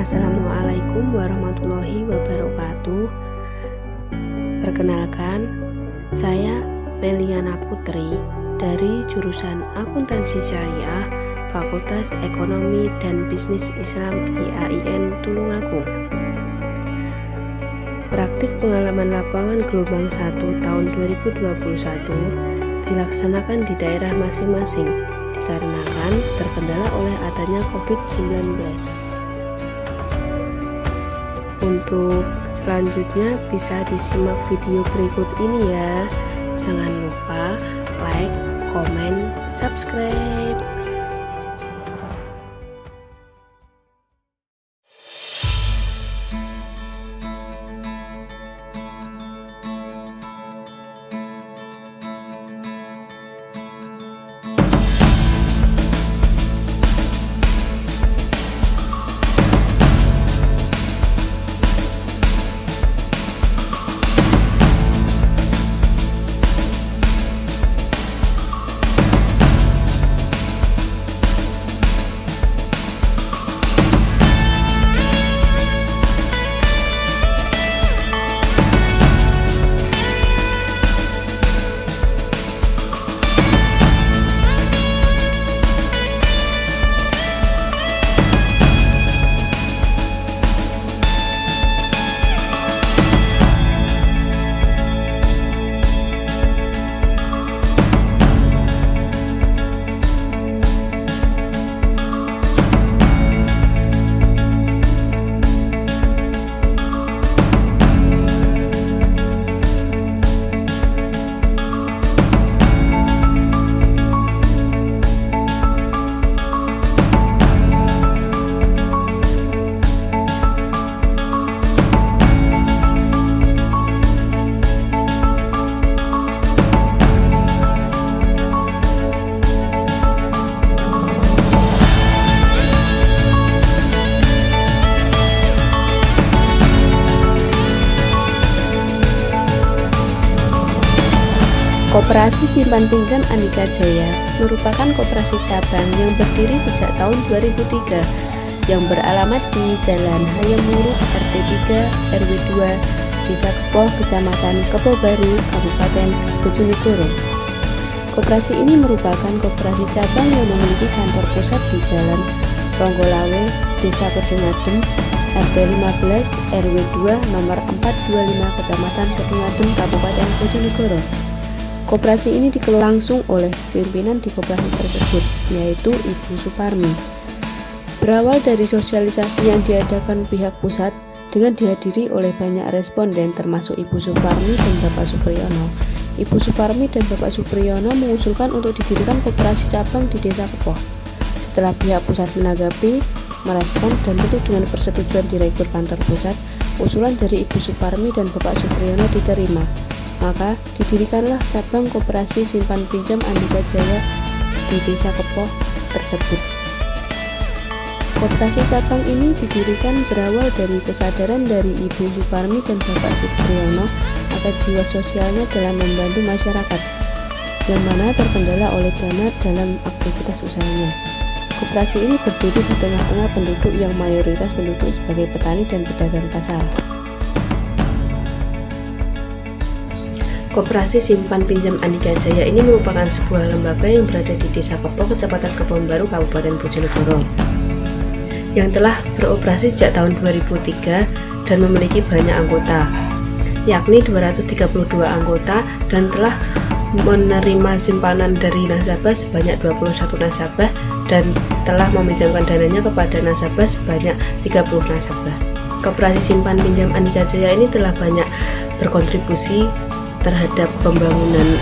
Assalamualaikum warahmatullahi wabarakatuh. Perkenalkan, saya Meliana Putri dari jurusan Akuntansi Syariah, Fakultas Ekonomi dan Bisnis Islam IAIN Tulungagung. Praktik pengalaman lapangan gelombang 1 tahun 2021 dilaksanakan di daerah masing-masing dikarenakan terkendala oleh adanya COVID-19. Untuk selanjutnya bisa disimak video berikut ini ya. Jangan lupa like, komen, subscribe. Koperasi Simpan Pinjam Andika Jaya merupakan koperasi cabang yang berdiri sejak tahun 2003 yang beralamat di Jalan Hayam Wuruk RT 3 RW 2 Desa Kepoh, Kecamatan Kepoh Baru, Kabupaten Bojonegoro. Koperasi ini merupakan koperasi cabang yang memiliki kantor pusat di Jalan Ronggolawe, Desa Kedungadem, RT 15 RW 2 nomor 425 Kecamatan Kedungadem, Kabupaten Bojonegoro. Koperasi ini dikelola langsung oleh pimpinan di koperasi tersebut, yaitu Ibu Suparmi. Berawal dari sosialisasi yang diadakan pihak pusat dengan dihadiri oleh banyak responden termasuk Ibu Suparmi dan Bapak Supriyono. Ibu Suparmi dan Bapak Supriyono mengusulkan untuk didirikan koperasi cabang di Desa Kepoh. Setelah pihak pusat menanggapi, merespon dan tentu dengan persetujuan Direktur Kantor Pusat, usulan dari Ibu Suparmi dan Bapak Supriyono diterima. Maka didirikanlah cabang koperasi Simpan Pinjam Andika Jaya di Desa Kepoh tersebut. Koperasi cabang ini didirikan berawal dari kesadaran dari Ibu Suparmi dan Bapak Supriyono akan jiwa sosialnya dalam membantu masyarakat yang mana terkendala oleh dana dalam aktivitas usahanya. Koperasi ini berdiri di tengah-tengah penduduk yang mayoritas penduduk sebagai petani dan pedagang pasar. Koperasi Simpan Pinjam Andika Jaya ini merupakan sebuah lembaga yang berada di Desa Kepoh, Kecamatan Kepoh Baru, Kabupaten Bojonegoro, yang telah beroperasi sejak tahun 2003 dan memiliki banyak anggota, yakni 232 anggota, dan telah menerima simpanan dari nasabah sebanyak 21 nasabah dan telah meminjamkan dananya kepada nasabah sebanyak 30 nasabah. Koperasi Simpan Pinjam Andika Jaya ini telah banyak berkontribusi terhadap pembangunan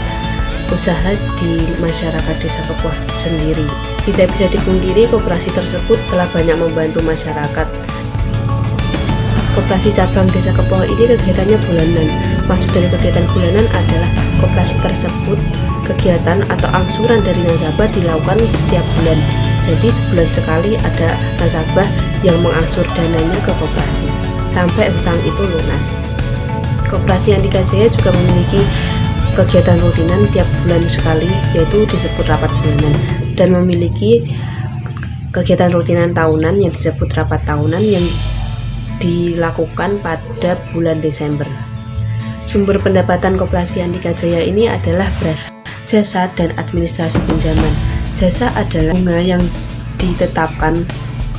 usaha di masyarakat Desa Kepoh sendiri. Tidak bisa dipungkiri koperasi tersebut telah banyak membantu masyarakat. Koperasi cabang Desa Kepoh ini kegiatannya bulanan. Maksud dari kegiatan bulanan adalah koperasi tersebut kegiatan atau angsuran dari nasabah dilakukan setiap bulan. Jadi sebulan sekali ada nasabah yang mengangsur dananya ke koperasi sampai hutang itu lunas. Koperasi Andika Jaya juga memiliki kegiatan rutinan tiap bulan sekali, yaitu disebut rapat bulanan, dan memiliki kegiatan rutinan tahunan yang disebut rapat tahunan yang dilakukan pada bulan Desember. Sumber pendapatan Koperasi Andika Jaya ini adalah jasa dan administrasi pinjaman. Jasa adalah bunga yang ditetapkan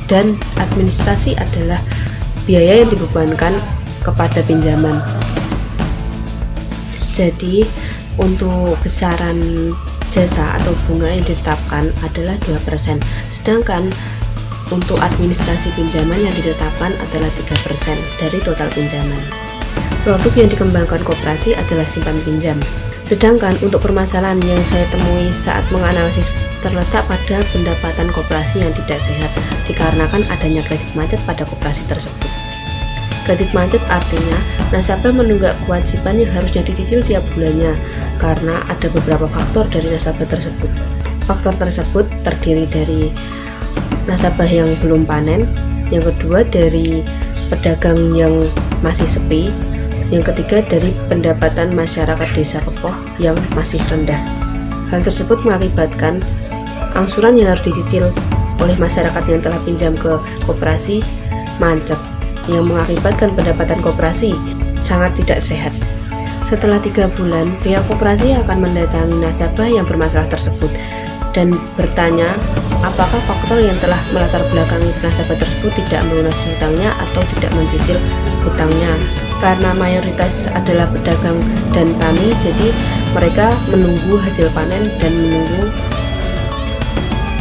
dan administrasi adalah biaya yang dibebankan kepada pinjaman. Jadi untuk besaran jasa atau bunga yang ditetapkan adalah 2%, sedangkan untuk administrasi pinjaman yang ditetapkan adalah 3% dari total pinjaman. Produk yang dikembangkan koperasi adalah simpan pinjam. Sedangkan untuk permasalahan yang saya temui saat menganalisis terletak pada pendapatan koperasi yang tidak sehat dikarenakan adanya kredit macet pada koperasi tersebut. Kredit macet artinya nasabah menunggak kewajiban yang harusnya dicicil tiap bulannya karena ada beberapa faktor dari nasabah tersebut. Faktor tersebut terdiri dari nasabah yang belum panen, yang kedua dari pedagang yang masih sepi, yang ketiga dari pendapatan masyarakat desa Kepoh yang masih rendah. Hal tersebut mengakibatkan angsuran yang harus dicicil oleh masyarakat yang telah pinjam ke koperasi macet, yang mengakibatkan pendapatan koperasi sangat tidak sehat. Setelah 3 bulan, pihak koperasi akan mendatangi nasabah yang bermasalah tersebut dan bertanya apakah faktor yang telah melatar belakangi nasabah tersebut tidak melunasi hutangnya atau tidak mencicil hutangnya. Karena mayoritas adalah pedagang dan tani, jadi mereka menunggu hasil panen dan menunggu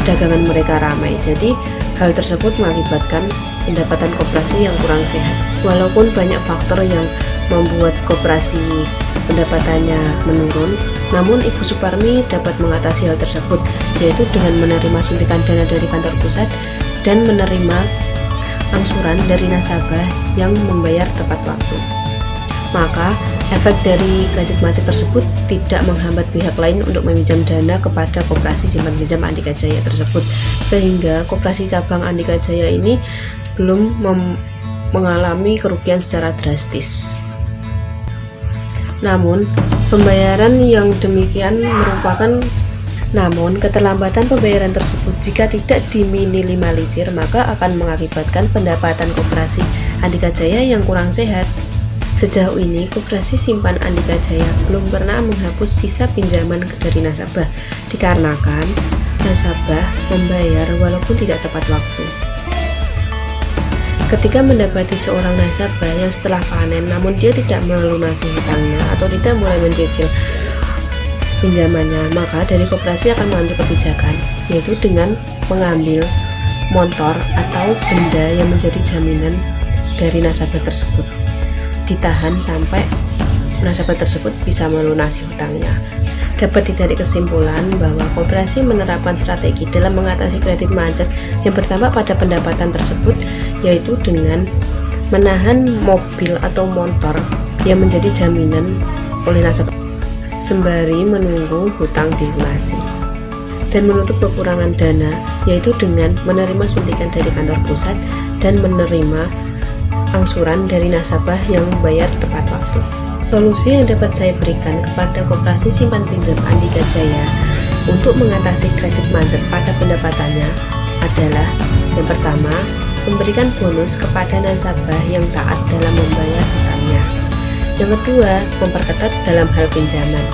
dagangan mereka ramai. Jadi hal tersebut mengakibatkan pendapatan koperasi yang kurang sehat. Walaupun banyak faktor yang membuat koperasi pendapatannya menurun, namun Ibu Suparmi dapat mengatasi hal tersebut, yaitu dengan menerima suntikan dana dari kantor pusat dan menerima angsuran dari nasabah yang membayar tepat waktu. Maka efek dari kredit macet tersebut tidak menghambat pihak lain untuk meminjam dana kepada koperasi simpan pinjam Andika Jaya tersebut, sehingga koperasi cabang Andika Jaya ini belum mengalami kerugian secara drastis. Namun keterlambatan pembayaran tersebut jika tidak diminimalisir maka akan mengakibatkan pendapatan koperasi Andika Jaya yang kurang sehat. Sejauh ini, Koperasi Simpan Andika Jaya belum pernah menghapus sisa pinjaman dari nasabah dikarenakan nasabah membayar walaupun tidak tepat waktu. Ketika mendapati seorang nasabah yang setelah panen namun dia tidak melunasi hutangnya atau tidak mulai mencicil pinjamannya, maka dari koperasi akan mengambil kebijakan, yaitu dengan mengambil motor atau benda yang menjadi jaminan dari nasabah tersebut, ditahan sampai nasabah tersebut bisa melunasi hutangnya. Dapat ditarik kesimpulan bahwa koperasi menerapkan strategi dalam mengatasi kredit macet yang berdampak pada pendapatan tersebut, yaitu dengan menahan mobil atau motor yang menjadi jaminan oleh nasabah sembari menunggu hutang dilunasi, dan menutup kekurangan dana, yaitu dengan menerima suntikan dari kantor pusat dan menerima angsuran dari nasabah yang membayar tepat waktu. Solusi yang dapat saya berikan kepada Koperasi Simpan Pinjam Andika Jaya untuk mengatasi kredit macet pada pendapatannya adalah: yang pertama, memberikan bonus kepada nasabah yang taat dalam membayar hutangnya. Yang kedua, memperketat dalam hal pinjaman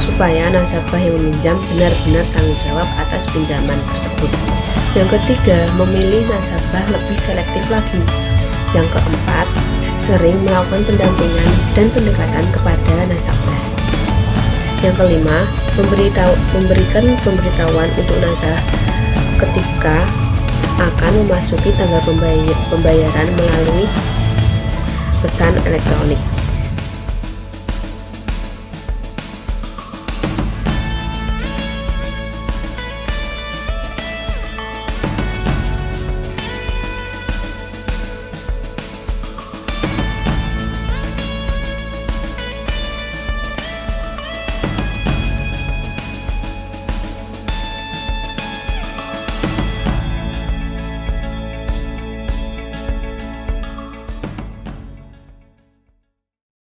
supaya nasabah yang meminjam benar-benar tanggung jawab atas pinjaman tersebut. Yang ketiga, memilih nasabah lebih selektif lagi. Yang keempat, sering melakukan pendampingan dan pendekatan kepada nasabah. Yang kelima, memberikan pemberitahuan untuk nasabah ketika akan memasuki tanggal pembayaran melalui pesan elektronik.